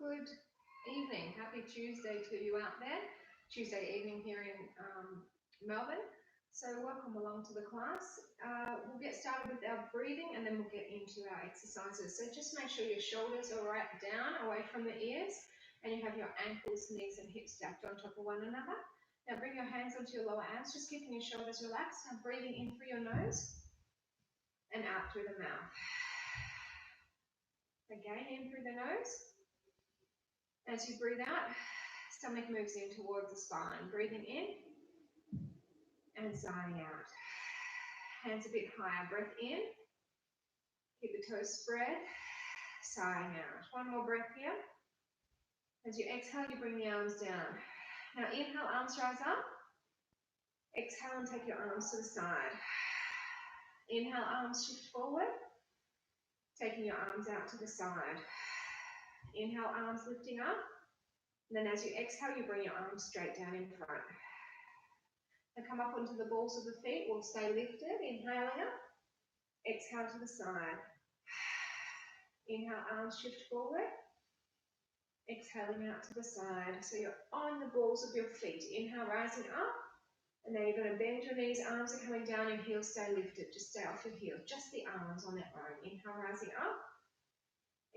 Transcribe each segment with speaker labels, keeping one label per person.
Speaker 1: Good evening. Happy Tuesday to you out there. Tuesday evening here in Melbourne. So welcome along to the class. We'll get started with our breathing and then we'll get into our exercises. So just make sure your shoulders are right down away from the ears and you have your ankles, knees and hips stacked on top of one another. Now bring your hands onto your lower abs, just keeping your shoulders relaxed. Now breathing in through your nose and out through the mouth. Again, in through the nose. As you breathe out, stomach moves in towards the spine. Breathing in and sighing out. Hands a bit higher. Breath in. Keep the toes spread. Sighing out. One more breath here. As you exhale, you bring the arms down. Now inhale, arms rise up. Exhale and take your arms to the side. Inhale, arms shift forward. Taking your arms out to the side. Inhale, arms lifting up. And then as you exhale, you bring your arms straight down in front. And come up onto the balls of the feet. We'll stay lifted. Inhaling up. Exhale to the side. Inhale, arms shift forward. Exhaling out to the side. So you're on the balls of your feet. Inhale, rising up. And then you're going to bend your knees. Arms are coming down and heels stay lifted. Just stay off your heels. Just the arms on their own. Inhale, rising up.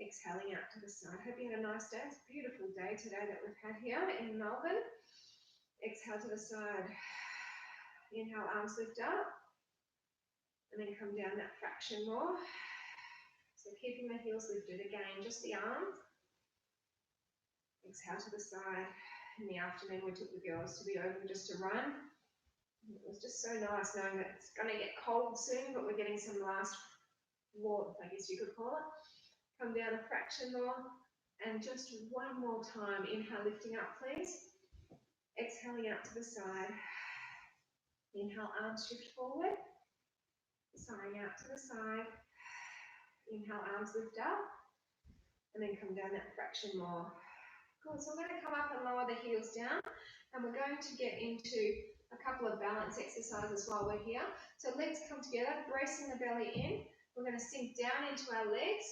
Speaker 1: Exhaling out to the side. Hope you had a nice day. It's a beautiful day today that we've had here in Melbourne. Exhale to the side. Inhale, arms lift up. And then come down that fraction more. So keeping the heels lifted. Again, just the arms. Exhale to the side. In the afternoon, we took the girls to the Oval just to run. It was just so nice knowing that it's going to get cold soon, but we're getting some last warmth, I guess you could call it. Come down a fraction more, and just one more time. Inhale, lifting up, please. Exhaling out to the side. Inhale, arms shift forward. Sighing out to the side. Inhale, arms lift up, and then come down that fraction more. Good, so I'm going to come up and lower the heels down, and we're going to get into a couple of balance exercises while we're here. So legs come together, bracing the belly in. We're going to sink down into our legs,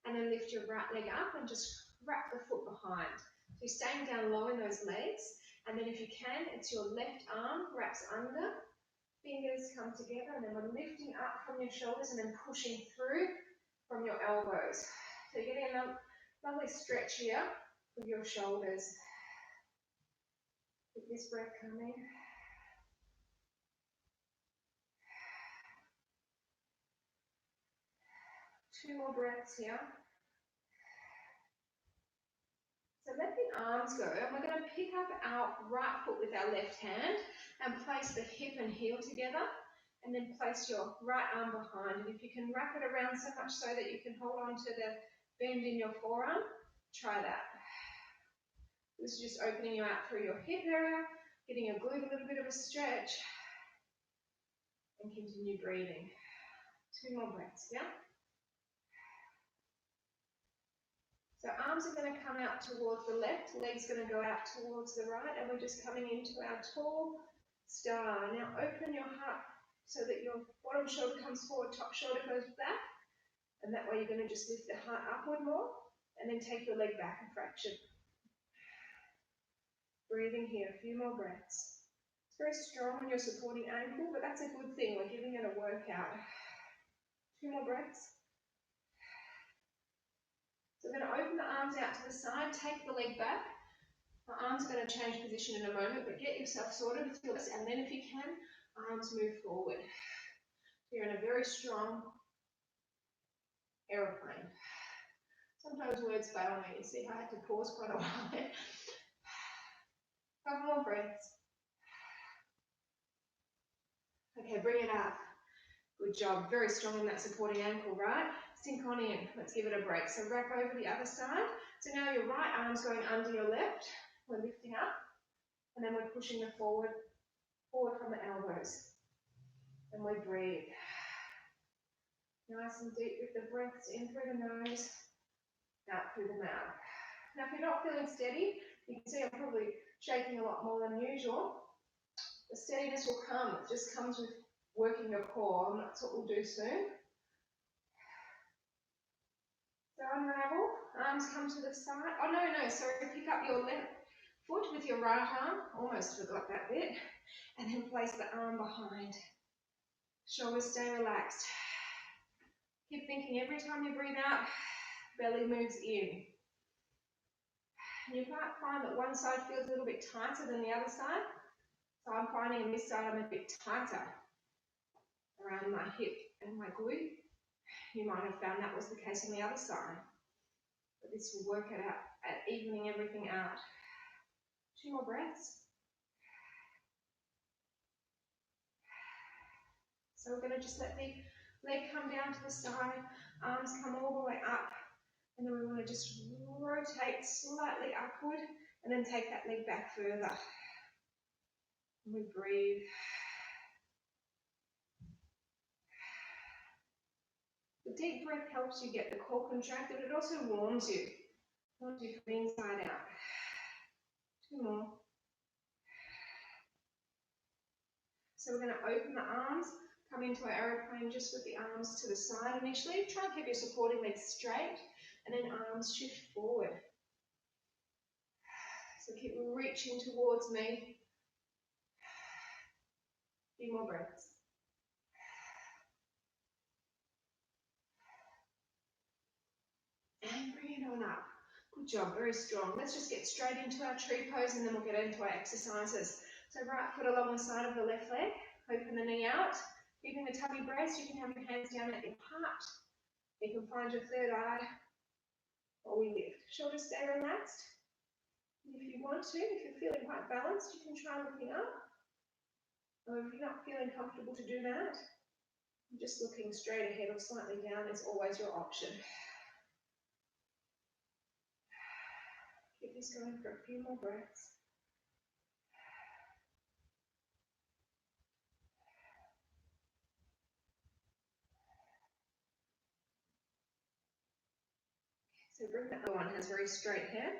Speaker 1: and then lift your right leg up and just wrap the foot behind. So you're staying down low in those legs, and then if you can, it's your left arm wraps under, fingers come together, and then we're lifting up from your shoulders and then pushing through from your elbows. So you're getting a lovely stretch here with your shoulders. Keep this breath coming. Two more breaths here. So let the arms go, and we're going to pick up our right foot with our left hand and place the hip and heel together, and then place your right arm behind. And if you can wrap it around so much so that you can hold on to the bend in your forearm, try that. This is just opening you out through your hip area, getting your glute a little bit of a stretch, and continue breathing. Two more breaths, yeah? So arms are going to come out towards the left, legs going to go out towards the right, and we're just coming into our tall star. Now open your heart so that your bottom shoulder comes forward, top shoulder goes back, and that way you're going to just lift the heart upward more, and then take your leg back a fraction. Breathing here, a few more breaths. It's very strong on your supporting ankle, but that's a good thing. We're giving it a workout. Two more breaths. So we're going to open the arms out to the side, take the leg back. The arms are going to change position in a moment, but get yourself sorted with this, and then if you can, arms move forward. You're in a very strong aeroplane. Sometimes words fail me. You see, I had to pause quite a while there. Couple more breaths. Okay, bring it up. Good job. Very strong in that supporting ankle, right? Sink on in. Let's give it a break. So wrap over the other side. So now your right arm's going under your left. We're lifting up. And then we're pushing it forward from the elbows. And we breathe. Nice and deep with the breaths in through the nose, out through the mouth. Now if you're not feeling steady, you can see I'm probably shaking a lot more than usual. The steadiness will come. It just comes with working your core, and that's what we'll do soon. So unravel, arms come to the side. Oh no, sorry, pick up your left foot with your right arm, almost forgot that bit, and then place the arm behind. Shoulders stay relaxed. Keep thinking every time you breathe out, belly moves in. You might find that one side feels a little bit tighter than the other side. So I'm finding on this side I'm a bit tighter around my hip and my glute. You might have found that was the case on the other side. But this will work it out at evening everything out. 2 more breaths. So we're going to just let the leg come down to the side, arms come all the way up, and then we want to just rotate slightly upward and then take that leg back further. And we breathe. The deep breath helps you get the core contracted, but it also warms you. Warms you from the inside out. 2 more. So we're going to open the arms, come into our aeroplane just with the arms to the side initially. Try and keep your supporting legs straight, and then arms shift forward. So keep reaching towards me. A few more breaths. And bring it on up. Good job, very strong. Let's just get straight into our tree pose and then we'll get into our exercises. So right foot along the side of the left leg, open the knee out. Keeping the tummy braced, you can have your hands down at your heart. You can find your third eye, or we lift. Shoulders stay relaxed. If you want to, if you're feeling quite balanced, you can try looking up. Or if you're not feeling comfortable to do that, just looking straight ahead or slightly down is always your option. Keep this going for a few more breaths. So bring that other one has very straight hair.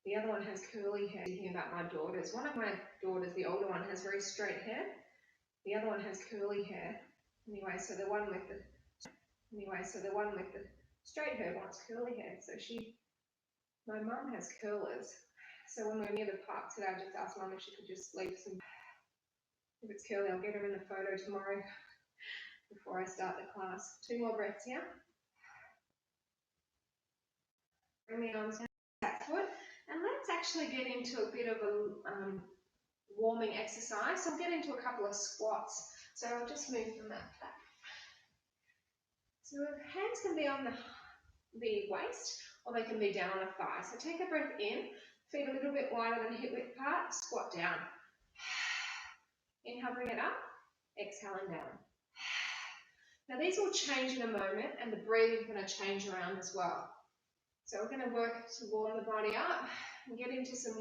Speaker 1: The other one has curly hair. Thinking about my daughters. One of my daughters, the older one, has very straight hair. The other one has curly hair. Anyway, so the one with the straight hair wants curly hair. So my mum has curlers. So when we were near the park today, I just asked Mum if she could just leave some. If it's curly, I'll get her in the photo tomorrow before I start the class. 2 more breaths here. Bring the arms down back foot, and let's actually get into a bit of a warming exercise. So I'll get into a couple of squats. So I'll just move from that back. So hands can be on the waist, or they can be down on the thigh. So take a breath in, feet a little bit wider than hip width apart, squat down. Inhale, bring it up, exhale and down. Now these will change in a moment, and the breathing is going to change around as well. So we're going to work to warm the body up and get into some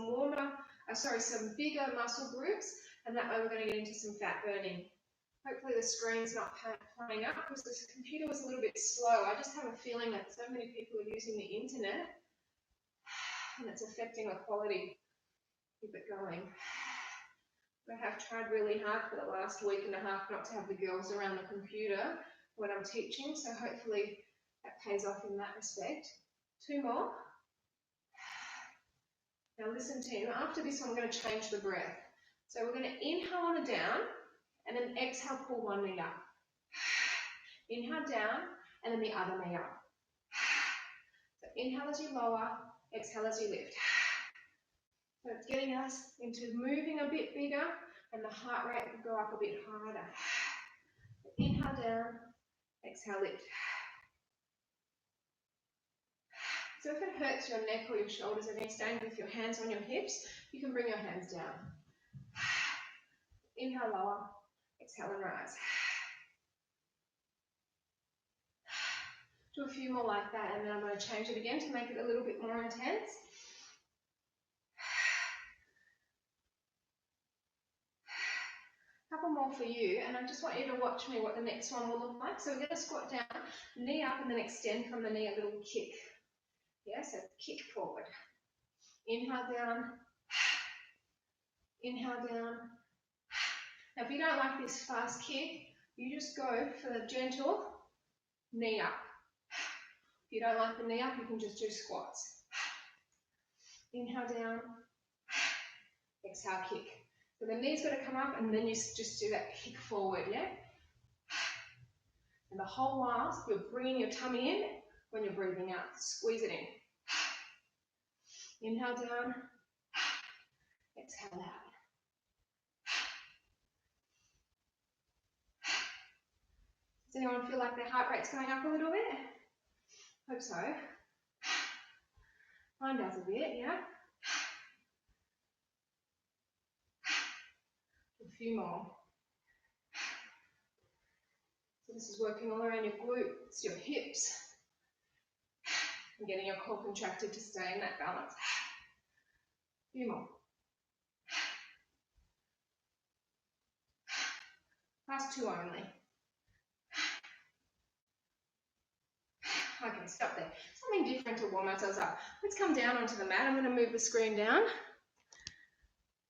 Speaker 1: bigger muscle groups, and that way we're going to get into some fat burning. Hopefully the screen's not playing up because the computer was a little bit slow. I just have a feeling that so many people are using the internet and it's affecting the quality. Keep it going. I have tried really hard for the last week and a half not to have the girls around the computer when I'm teaching, so hopefully that pays off in that respect. 2 more. Now listen team, after this one, I'm going to change the breath. So we're going to inhale on a down, and then exhale, pull one knee up. Inhale down, and then the other knee up. So inhale as you lower, exhale as you lift. So it's getting us into moving a bit bigger, and the heart rate will go up a bit harder. Inhale down, exhale lift. So if it hurts your neck or your shoulders and you're staying with your hands on your hips, you can bring your hands down. Inhale, lower, exhale and rise. Do a few more like that, and then I'm going to change it again to make it a little bit more intense. Couple more for you, and I just want you to watch me what the next one will look like. So we're going to squat down, knee up, and then extend from the knee a little kick. Yeah, so kick forward. Inhale down. Inhale down. Now if you don't like this fast kick, you just go for the gentle knee up. If you don't like the knee up, you can just do squats. Inhale down, exhale kick. So the knee's got to come up and then you just do that kick forward, yeah? And the whole while, you're bringing your tummy in when you're breathing out. Squeeze it in. Inhale down, exhale out. Does anyone feel like their heart rate's going up a little bit? Hope so. Mine does a bit, yeah? A few more. So this is working all around your glutes, your hips, and getting your core contracted to stay in that balance. A few more. Last two only. Okay, stop there. Something different to warm ourselves up. Let's come down onto the mat. I'm going to move the screen down.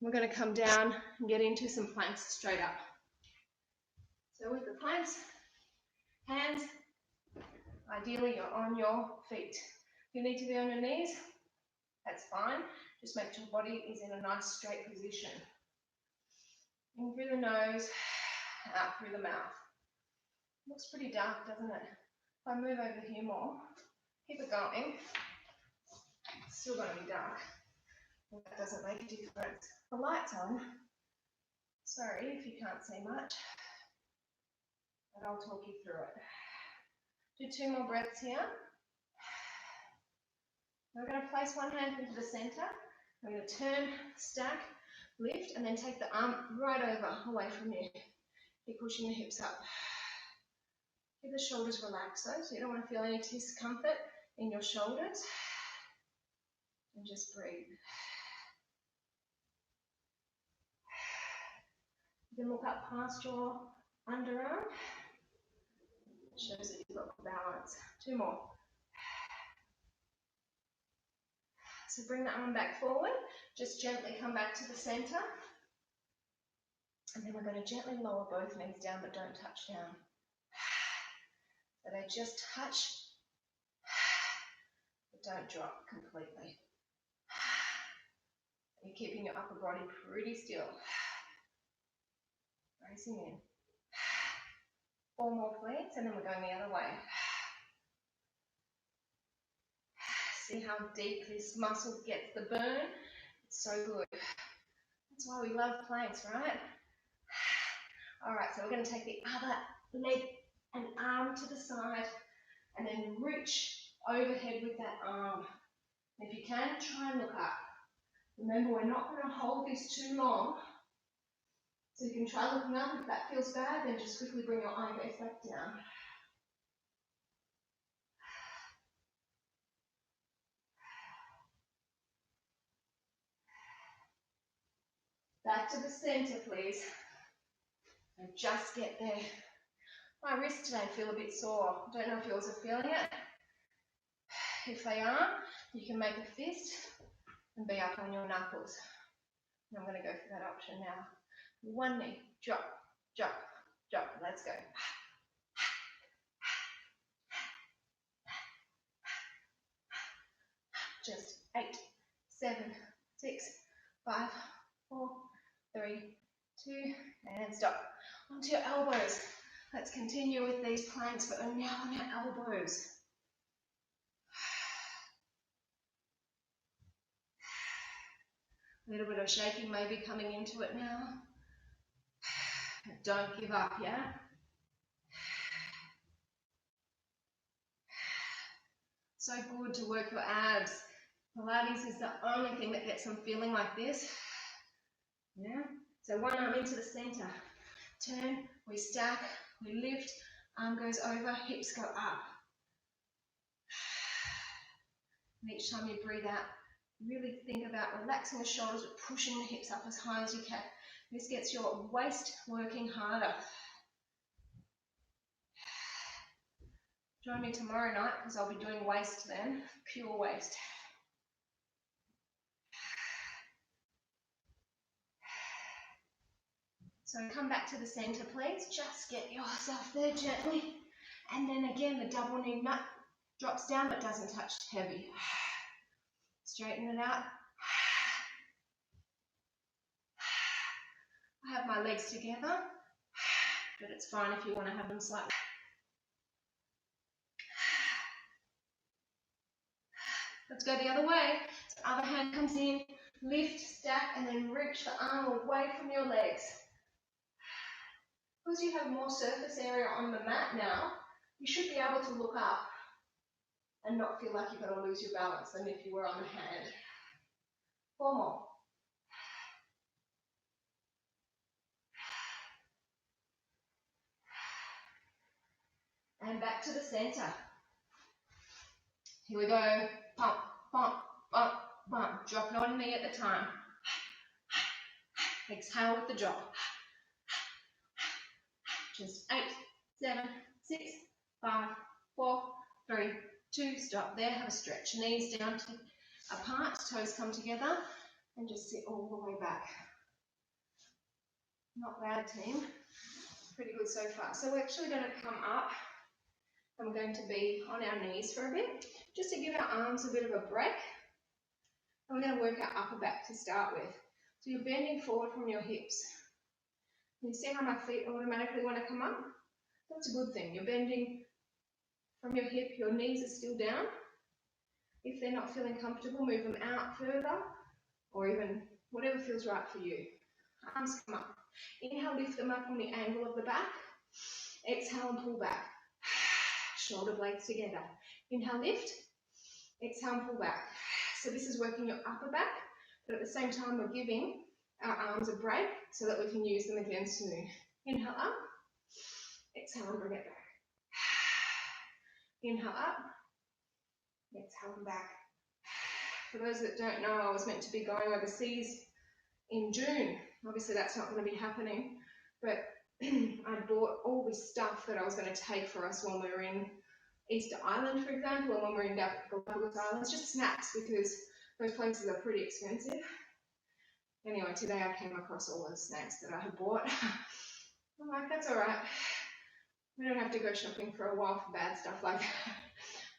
Speaker 1: We're going to come down and get into some planks straight up. So with the planks, hands, ideally you're on your feet. If you need to be on your knees, that's fine. Just make sure your body is in a nice straight position. In through the nose, out through the mouth. Looks pretty dark, doesn't it? If I move over here more, keep it going, it's still going to be dark. That doesn't make a difference. The light's on. Sorry if you can't see much, but I'll talk you through it. Do 2 more breaths here. We're going to place one hand into the center. We're going to turn, stack, lift, and then take the arm right over, away from you. Keep pushing the hips up. Keep the shoulders relaxed though, so you don't want to feel any discomfort in your shoulders. And just breathe. Then look up past your underarm. Shows that you've got balance. 2 more. So bring the arm back forward. Just gently come back to the center. And then we're going to gently lower both knees down, but don't touch down. So they just touch, but don't drop completely. You're keeping your upper body pretty still. Bracing in. 4 more please, and then we're going the other way. See how deep this muscle gets the burn? It's so good. That's why we love planks, right? Alright, so we're going to take the other leg and arm to the side and then reach overhead with that arm. If you can, try and look up. Remember, we're not going to hold this too long. So you can try looking up. If that feels bad, then just quickly bring your eye gaze back down. Back to the center, please. And just get there. My wrists today feel a bit sore. I don't know if yours are feeling it. If they are, you can make a fist and be up on your knuckles. And I'm going to go for that option now. One knee, drop, drop, drop. Let's go. Just 8, 7, 6, 5, 4, 3, 2, and stop. Onto your elbows. Let's continue with these planks, but we're now on our elbows. A little bit of shaking maybe coming into it now. Don't give up, yeah? So good to work your abs. Pilates is the only thing that gets them feeling like this. Yeah? So one arm into the center. Turn, we stack, we lift, arm goes over, hips go up. And each time you breathe out, really think about relaxing the shoulders but pushing the hips up as high as you can. This gets your waist working harder. Join me tomorrow night because I'll be doing waist then, pure waist. So come back to the center, please. Just get yourself there gently. And then again, the double knee nut Drops down but doesn't touch heavy. Straighten it out. I have my legs together, but it's fine if you want to have them slightly. Let's go the other way. So other hand comes in, lift, stack, and then reach the arm away from your legs. Because you have more surface area on the mat now, you should be able to look up and not feel like you're going to lose your balance than if you were on the hand. 4 more. And back to the center. Here we go. Pump, pump, pump, pump. Drop one knee at a time. Exhale with the drop. Just 8, 7, 6, 5, 4, 3, 2. Stop there. Have a stretch. Knees down to apart. Toes come together. And just sit all the way back. Not bad, team. Pretty good so far. So we're actually going to come up. And we're going to be on our knees for a bit, just to give our arms a bit of a break. And we're going to work our upper back to start with. So you're bending forward from your hips. You see how my feet automatically want to come up? That's a good thing. You're bending from your hip, your knees are still down. If they're not feeling comfortable, move them out further, or even whatever feels right for you. Arms come up. Inhale, lift them up on the angle of the back. Exhale and pull back. Shoulder blades together. Inhale, lift. Exhale and pull back. So this is working your upper back, but at the same time we're giving our arms a break so that we can use them again soon. Inhale up. Exhale and bring it back. Inhale up. Exhale and back. For those that don't know, I was meant to be going overseas in June. Obviously that's not going to be happening, but I bought all this stuff that I was going to take for us when we were in Easter Island, for example, or when we're in Galapagos Islands, just snacks, because those places are pretty expensive. Anyway, today I came across all those snacks that I had bought. I'm like, that's all right. We don't have to go shopping for a while for bad stuff like that.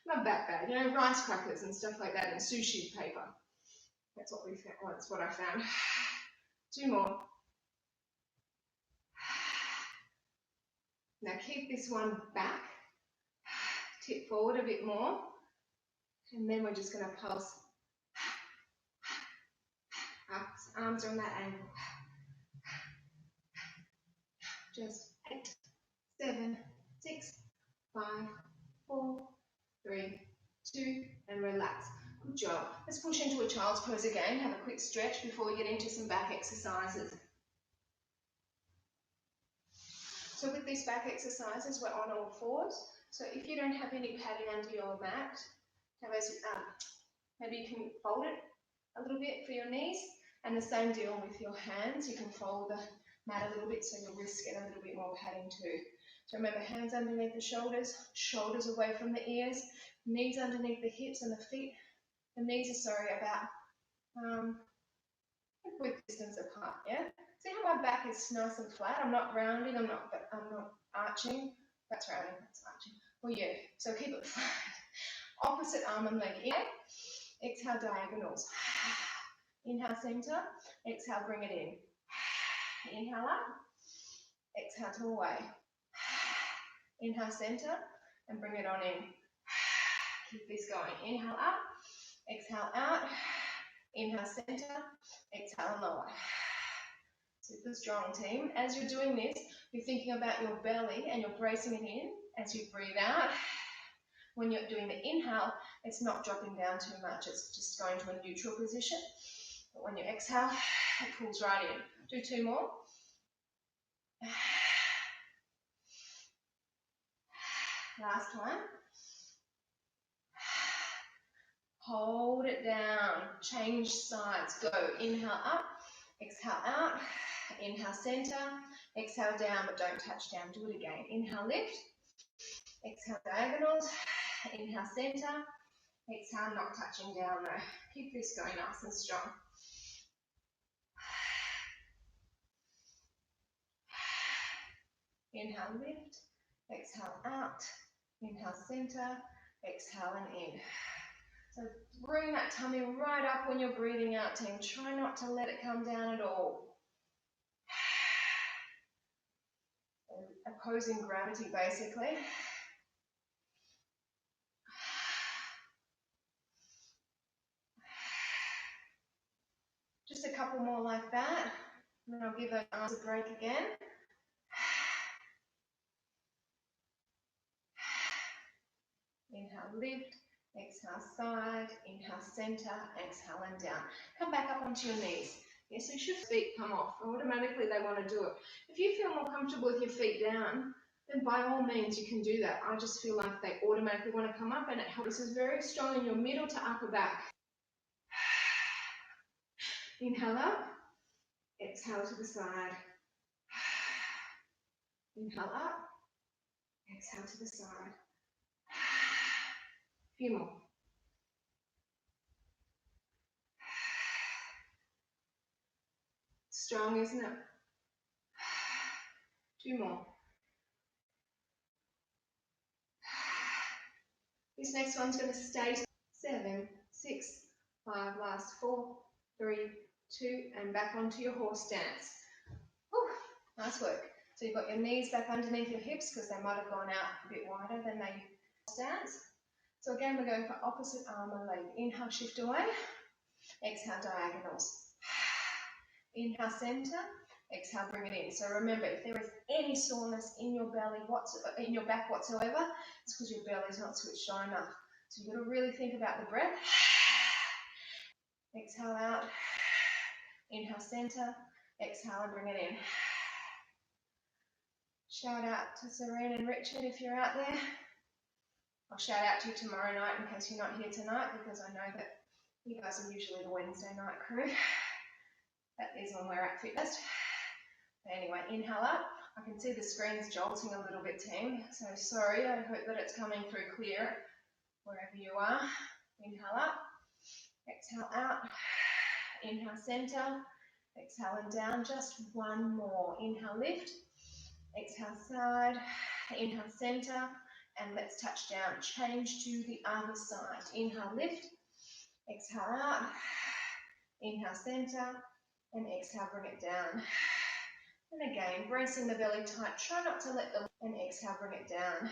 Speaker 1: Not that bad, you know, rice crackers and stuff like that, and sushi paper. That's what we found. Well, that's what I found. 2 more. Now keep this one back, tip forward a bit more, and then we're just going to pulse up. Arms are on that angle. Just 8, 7, 6, 5, 4, 3, 2, and relax. Good job. Let's push into a child's pose again. Have a quick stretch before we get into some back exercises. So with these back exercises, we're on all fours. So if you don't have any padding under your mat, maybe you can fold it a little bit for your knees, and the same deal with your hands. You can fold the mat a little bit so your wrists get a little bit more padding too. So remember, hands underneath the shoulders, shoulders away from the ears, knees underneath the hips and the feet. The knees are, about a good distance apart, yeah? See how my back is nice and flat? I'm not rounding, I'm not arching. That's rounding, that's arching. Well, yeah, so keep it flat. Opposite arm and leg in. Exhale, diagonals. Inhale, center. Exhale, bring it in. Inhale up. Exhale to away. Inhale, center, and bring it on in. Keep this going. Inhale up. Exhale out. Inhale, center. Exhale and lower. Super strong, team. As you're doing this, you're thinking about your belly and you're bracing it in as you breathe out. When you're doing the inhale, it's not dropping down too much. It's just going to a neutral position. But when you exhale, it pulls right in. Do 2 more. Last one. Hold it down. Change sides. Go. Inhale up. Exhale out. Inhale, center. Exhale down, but don't touch down. Do it again. Inhale, lift. Exhale, diagonals. Inhale, center. Exhale, not touching down though. Keep this going nice and strong. Inhale, lift. Exhale, out. Inhale, center. exhale and in. So bring that tummy right up when you're breathing out, team. Try not to let it come down at all. Opposing gravity, basically. Just a couple more like that. And then I'll give those arms a break again. Inhale, lift. Exhale, side. Inhale, center. Exhale and down. Come back up onto your knees. Yes, so you should feet come off. Automatically they want to do it. If you feel more comfortable with your feet down, then by all means you can do that. I just feel like they automatically want to come up, and it helps. This is very strong in your middle to upper back. Inhale up. Exhale to the side. Inhale up. Exhale to the side. A few more. Strong, isn't it? 2 more. This next one's going to stay 7, 6, 5, last 4, 3, 2, and back onto your horse stance. Whew, nice work. So you've got your knees back underneath your hips because they might have gone out a bit wider than they stance. So again, we're going for opposite arm and leg. Inhale, shift away. Exhale, diagonals. Inhale, center. Exhale, bring it in. So remember, if there is any soreness in your belly, in your back whatsoever, it's because your belly's not switched on enough. So you've got to really think about the breath. Exhale out. Inhale, center. Exhale and bring it in. Shout out to Serene and Richard if you're out there. I'll shout out to you tomorrow night in case you're not here tonight, because I know that you guys are usually the Wednesday night crew. That is when we're at fitness. But anyway, inhale up. I can see the screen's jolting a little bit, team. So sorry, I hope that it's coming through clear wherever you are. Inhale up. Exhale out. Inhale, center. Exhale and down. Just one more. Inhale, lift. Exhale, side. Inhale, center. And let's touch down. Change to the other side. Inhale, lift. Exhale out. Inhale, center. And exhale, bring it down. And again, bracing the belly tight. Try not to let the... And exhale, bring it down.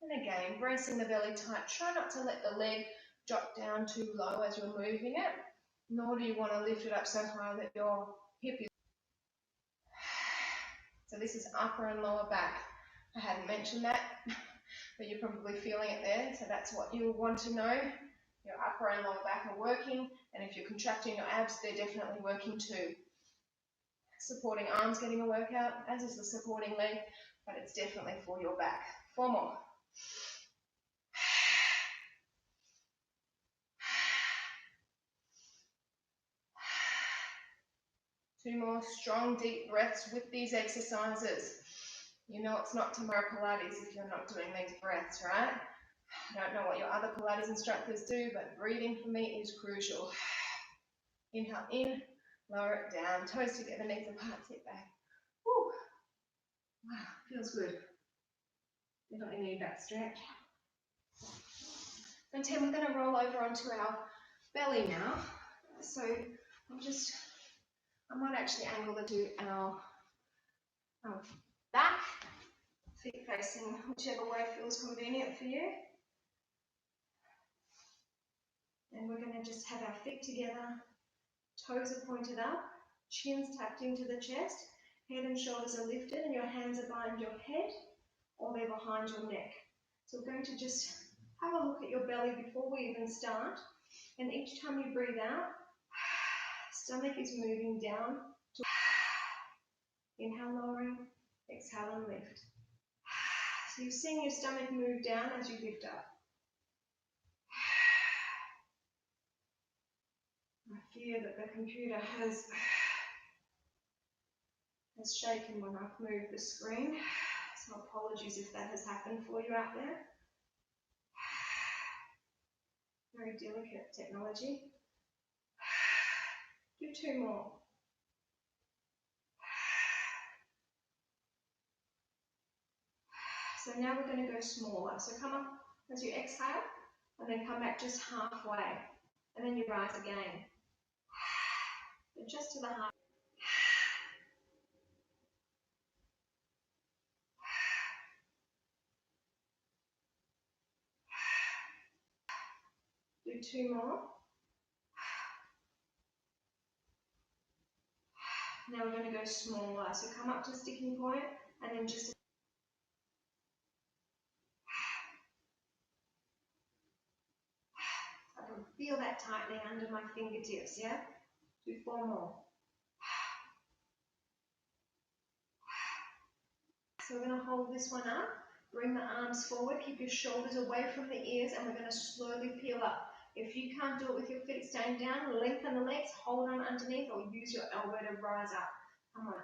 Speaker 1: And again, bracing the belly tight. Try not to let the leg drop down too low as you're moving it. Nor do you want to lift it up so high that your hip is... So this is upper and lower back. I hadn't mentioned that, but you're probably feeling it there. So that's what you want to know. Your upper and lower back are working, and if you're contracting your abs, they're definitely working too. Supporting arms getting a workout, as is the supporting leg, but it's definitely for your back. 4 more. Two more strong, deep breaths with these exercises. You know it's not Tamara Pilates if you're not doing these breaths, right? I don't know what your other Pilates instructors do, but breathing for me is crucial. Inhale in, lower it down, toes together, knees apart, sit back. Woo. Wow, feels good. Definitely need that stretch. And 10, we're going to roll over onto our belly now. So I might actually angle it to our back, feet facing whichever way feels convenient for you. And we're going to just have our feet together, toes are pointed up, chins tucked into the chest, head and shoulders are lifted, and your hands are behind your head or they're behind your neck. So we're going to just have a look at your belly before we even start. And each time you breathe out, stomach is moving down. Inhale, lowering, exhale and lift. So you're seeing your stomach move down as you lift up. I fear that the computer has shaken when I've moved the screen, so apologies if that has happened for you out there. Very delicate technology. Do 2 more. So now we're going to go smaller. So come up As you exhale, and then come back just halfway, and then you rise again. But just to the half. Do 2 more. Now we're going to go smaller. So come up to sticking point, and then just I can feel that tightening under my fingertips, yeah? Do 4 more. So we're going to hold this one up, bring the arms forward, keep your shoulders away from the ears, and we're going to slowly peel up. If you can't do it with your feet staying down, lengthen the legs, hold on underneath, or use your elbow to rise up. Come on.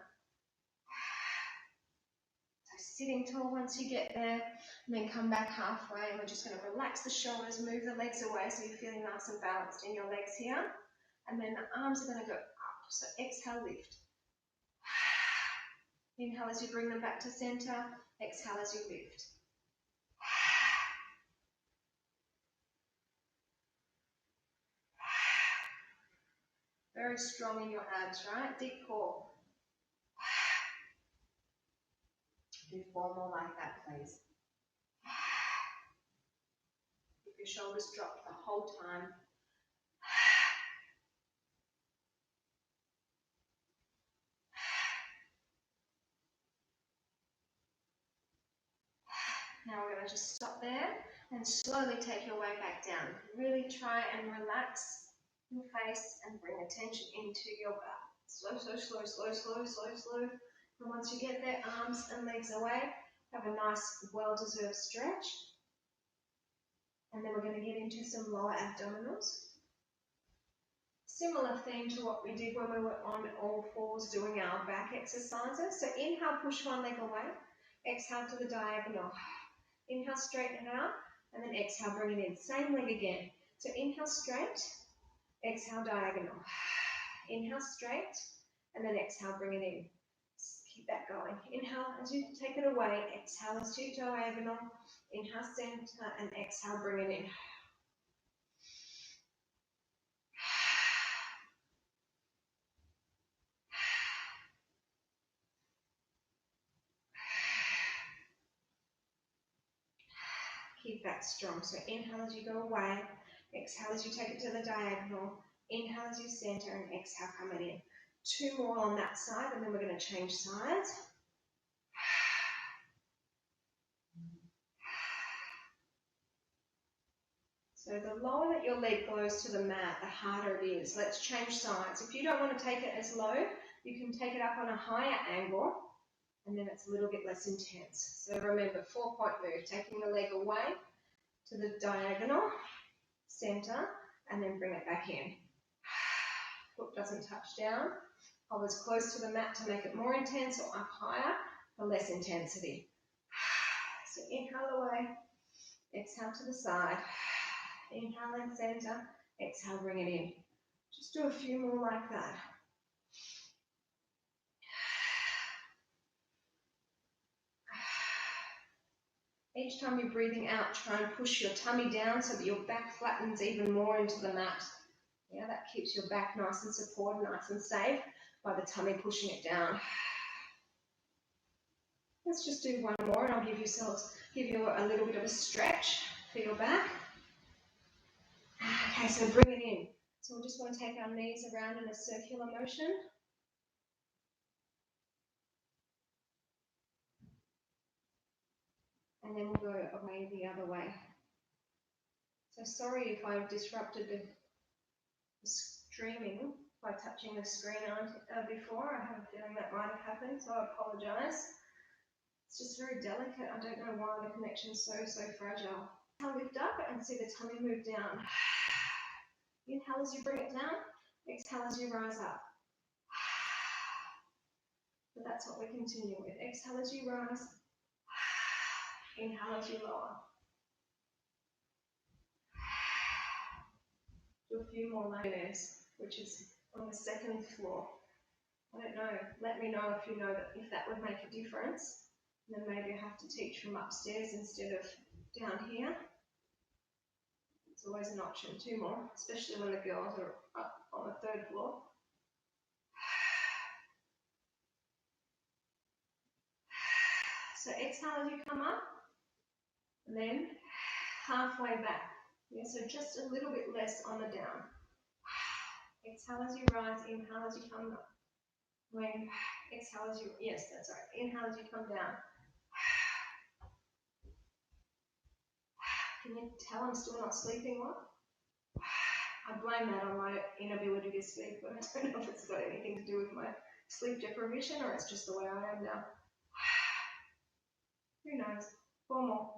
Speaker 1: So sitting tall once you get there, and then come back halfway, and we're just going to relax the shoulders, move the legs away so you're feeling nice and balanced in your legs here. And then the arms are going to go up. So exhale, lift. Inhale as you bring them back to center. Exhale as you lift. Very strong in your abs, right? Deep core. Do 4 more like that, please. Keep your shoulders dropped the whole time. Now we're going to just stop there and slowly take your way back down. Really try and relax your face and bring attention into your back. Slow, slow, slow, slow, slow, slow, slow. And once you get there, arms and legs away, have a nice, well-deserved stretch. And then we're going to get into some lower abdominals. Similar theme to what we did when we were on all fours doing our back exercises. So inhale, push one leg away. Exhale to the diagonal. Inhale, straighten it out, and then exhale, bring it in. Same leg again. So inhale, straight, exhale, diagonal. Inhale, straight, and then exhale, bring it in. Keep that going. Inhale as you take it away. Exhale as you diagonal. Inhale, center, and exhale, bring it in. Keep that strong. So inhale as you go away. Exhale as you take it to the diagonal. Inhale as you center, and exhale, come it in. 2 more on that side, and then we're going to change sides. So the lower that your leg goes to the mat, the harder it is. Let's change sides. If you don't want to take it as low, you can take it up on a higher angle, and then it's a little bit less intense. So remember, 4-point move, taking the leg away to the diagonal, center, and then bring it back in. Foot doesn't touch down. Hovers close to the mat to make it more intense, or up higher for less intensity. So inhale away, exhale to the side. Inhale and center, exhale, bring it in. Just do a few more like that. Each time you're breathing out, try and push your tummy down so that your back flattens even more into the mat. Yeah, that keeps your back nice and supported, nice and safe by the tummy pushing it down. Let's just do 1 more, and I'll give you a little bit of a stretch for your back. Okay, so bring it in. So we just want to take our knees around in a circular motion. And then we'll go away the other way. So sorry if I've disrupted the streaming by touching the screen before. I have a feeling that might have happened, so I apologise. It's just very delicate. I don't know why the connection's so fragile. Inhale, lift up and see the tummy move down. Inhale as you bring it down. Exhale as you rise up. So that's what we continue with. Exhale as you rise. Inhale as you lower. Do a few more like this, which is on the 2nd floor. I don't know. Let me know if you know that, if that would make a difference. And then maybe I have to teach from upstairs instead of down here. It's always an option. 2 more, especially when the girls are up on the 3rd floor. So exhale as you come up, and then halfway back. Yeah, so just a little bit less on the down. Exhale as you rise, inhale as you come up. When exhale as you, yes, that's right. Inhale as you come down. Can you tell I'm still not sleeping well? I blame that on my inability to sleep, but I don't know if it's got anything to do with my sleep deprivation or it's just the way I am now. Who knows? 4 more.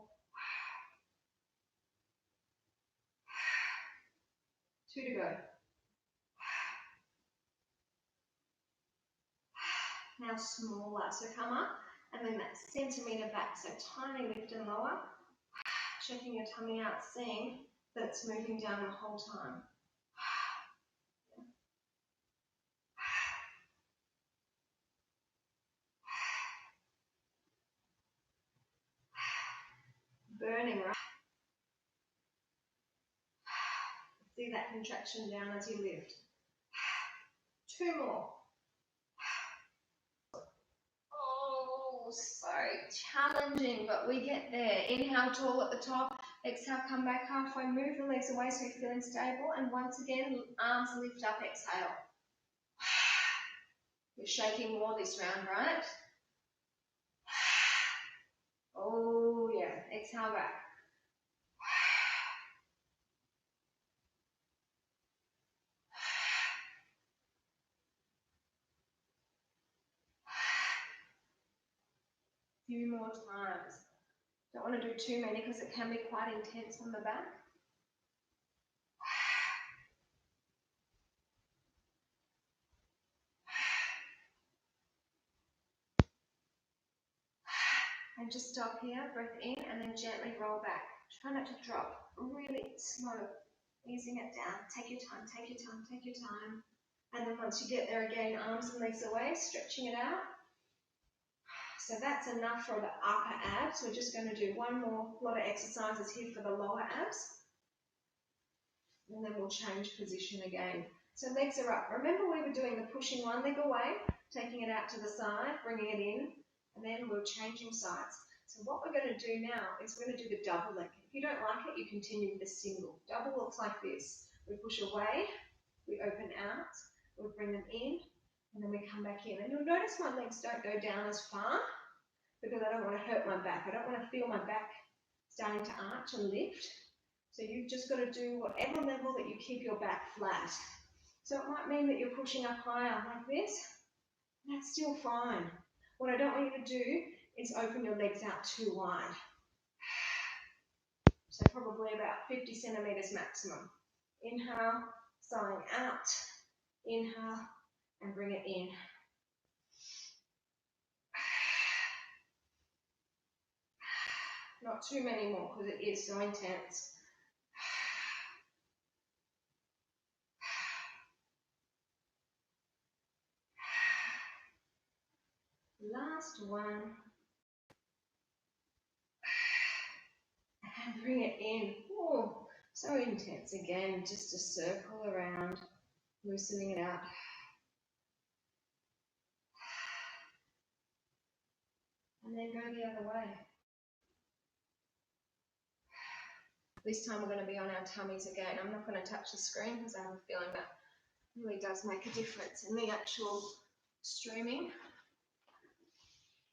Speaker 1: 2 to go. Now smaller, so come up and then that centimetre back, so tiny lift and lower, checking your tummy out, seeing that it's moving down the whole time. Burning, right? See that contraction down as you lift. 2 more. Oh, so challenging, but we get there. Inhale, tall at the top. Exhale, come back halfway. Move the legs away so you're feeling stable. And once again, arms lift up, exhale. You're shaking more this round, right? Oh, yeah. Exhale back. Few more times. Don't want to do too many because it can be quite intense on the back. And just stop here, breath in, and then gently roll back. Try not to drop. Really slow, easing it down. Take your time, take your time, take your time. And then once you get there again, arms and legs away, stretching it out. So that's enough for the upper abs. We're just going to do one more lot of exercises here for the lower abs. And then we'll change position again. So legs are up. Remember we were doing the pushing one leg away, taking it out to the side, bringing it in, and then we're changing sides. So what we're going to do now is we're going to do the double leg. If you don't like it, you continue with the single. Double looks like this. We push away, we open out, we bring them in, and then we come back in. And you'll notice my legs don't go down as far because I don't want to hurt my back. I don't want to feel my back starting to arch and lift. So you've just got to do whatever level that you keep your back flat. So it might mean that you're pushing up higher like this. That's still fine. What I don't want you to do is open your legs out too wide. So probably about 50 centimeters maximum. Inhale, sighing out. Inhale, and bring it in. Not too many more because it is so intense. Last one. And bring it in. Oh, so intense again. Just a circle around, loosening it out. And then go the other way. This time we're going to be on our tummies again. I'm not going to touch the screen because I have a feeling that really does make a difference in the actual streaming.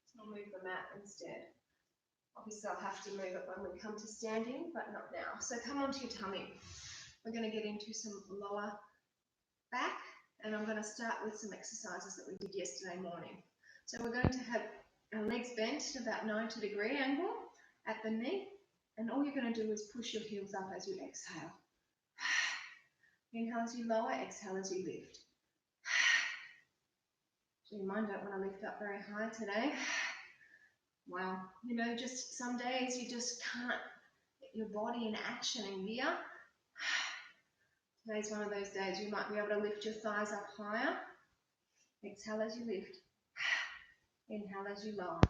Speaker 1: So I'll move the mat instead. Obviously I'll have to move it when we come to standing, but not now. So come onto your tummy. We're going to get into some lower back, and I'm going to start with some exercises that we did yesterday morning. So we're going to have our legs bent at about 90-degree angle at the knee, and all you're going to do is push your heels up as you exhale. Inhale as you lower, exhale as you lift. So your mind don't want to lift up very high today. Wow, you know, just some days you just can't get your body in action and gear. Today's one of those days you might be able to lift your thighs up higher. Exhale as you lift. Inhale as you lower.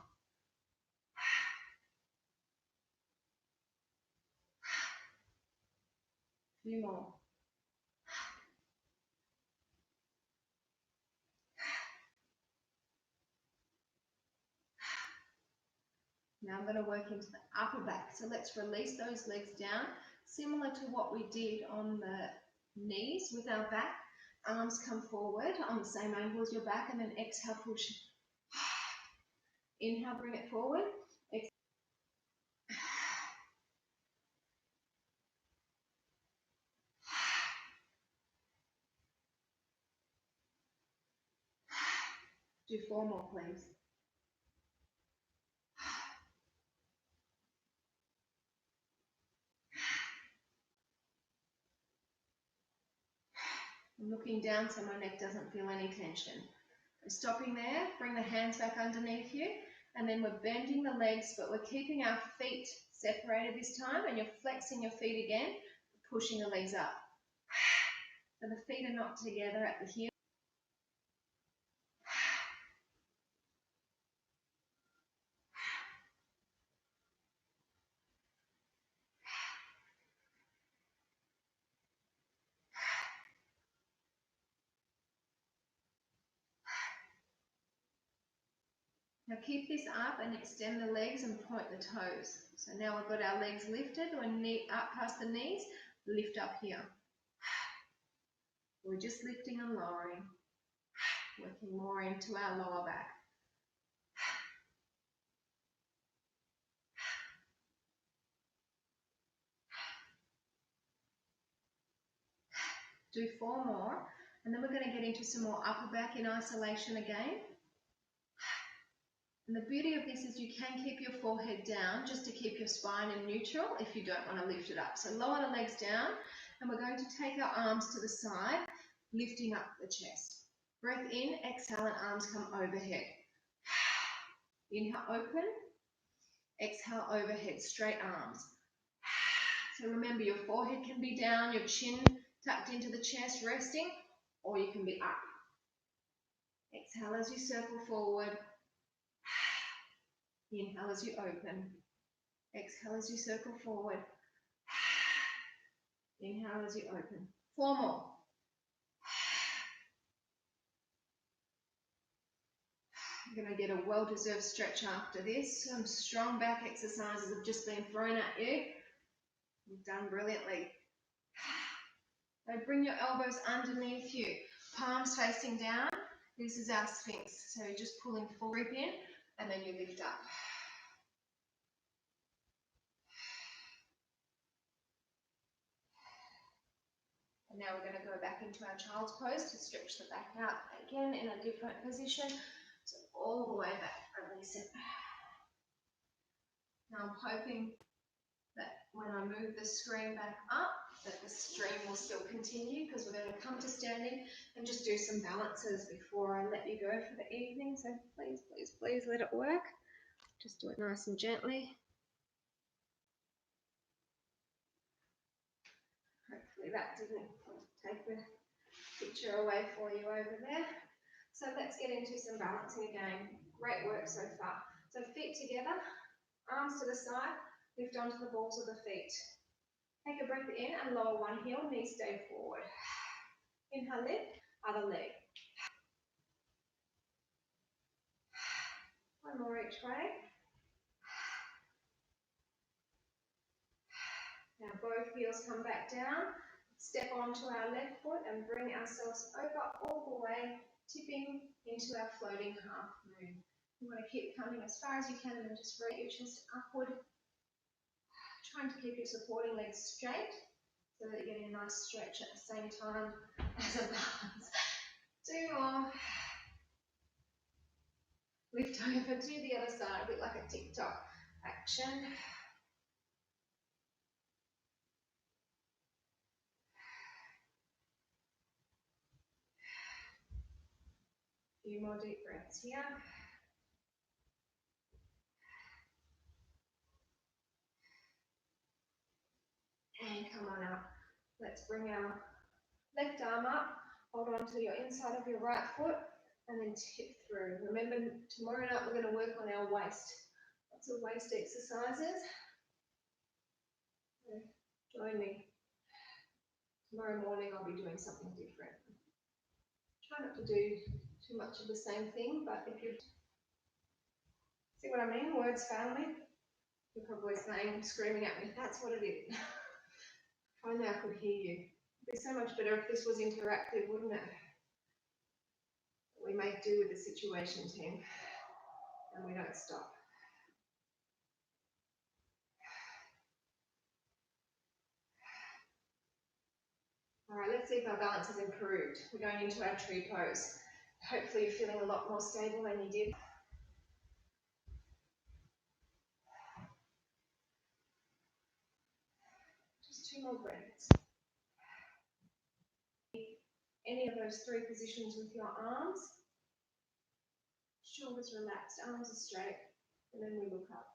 Speaker 1: few more. Now I'm going to work into the upper back. So let's release those legs down, similar to what we did on the knees with our back. Arms come forward on the same angle as your back, and then exhale, push. Inhale, bring it forward. Do 4 more, please. I'm looking down so my neck doesn't feel any tension. Stopping there, bring the hands back underneath you, and then we're bending the legs, but we're keeping our feet separated this time, and you're flexing your feet again, pushing the legs up. So the feet are not together at the heel. Now keep this up and extend the legs and point the toes. So now we've got our legs lifted, we're up past the knees, lift up here. We're just lifting and lowering, working more into our lower back. Do 4 more, and then we're going to get into some more upper back in isolation again. And the beauty of this is you can keep your forehead down just to keep your spine in neutral if you don't want to lift it up. So lower the legs down, and we're going to take our arms to the side, lifting up the chest. Breath in, exhale, and arms come overhead. Inhale, open. Exhale, overhead, straight arms. So remember, your forehead can be down, your chin tucked into the chest, resting, or you can be up. Exhale as you circle forward. Inhale as you open. Exhale as you circle forward. Inhale as you open. 4 more. You're going to get a well-deserved stretch after this. Some strong back exercises have just been thrown at you. You've done brilliantly. Now bring your elbows underneath you, palms facing down. This is our Sphinx. So you're just pulling full grip in, and then you lift up. And now we're going to go back into our child's pose to stretch the back out again in a different position. So all the way back, release it. Now I'm hoping that when I move the screen back up, that the stream will still continue, because we're going to come to standing and just do some balances before I let you go for the evening. So please, please, please let it work. Just do it nice and gently. Hopefully that didn't take the picture away for you over there. So let's get into some balancing again. Great work so far. So feet together, arms to the side, lift onto the balls of the feet. Take a breath in and lower one heel, knees stay forward. Inhale, lift, other leg. One more each way. Now both heels come back down. Step onto our left foot and bring ourselves over all the way, tipping into our floating half moon. You want to keep coming as far as you can and then just rotate your chest upward. Trying to keep your supporting legs straight so that you're getting a nice stretch at the same time as a balance. 2 more. Lift over to the other side, a bit like a TikTok action. A few more deep breaths here. And come on up. Let's bring our left arm up, hold on to your inside of your right foot, and then tip through. Remember, tomorrow night we're going to work on our waist. Lots of waist exercises. So join me. Tomorrow morning I'll be doing something different. Try not to do too much of the same thing, but if you see what I mean, words family, you're probably saying, screaming at me, that's what it is. If only I could hear you. It'd be so much better if this was interactive, wouldn't it? We make do with the situation, team, and we don't stop. All right, let's see if our balance has improved. We're going into our tree pose. Hopefully you're feeling a lot more stable than you did. Just 2 more breaths. Any of those 3 positions with your arms. Shoulders relaxed, arms are straight, and then we look up.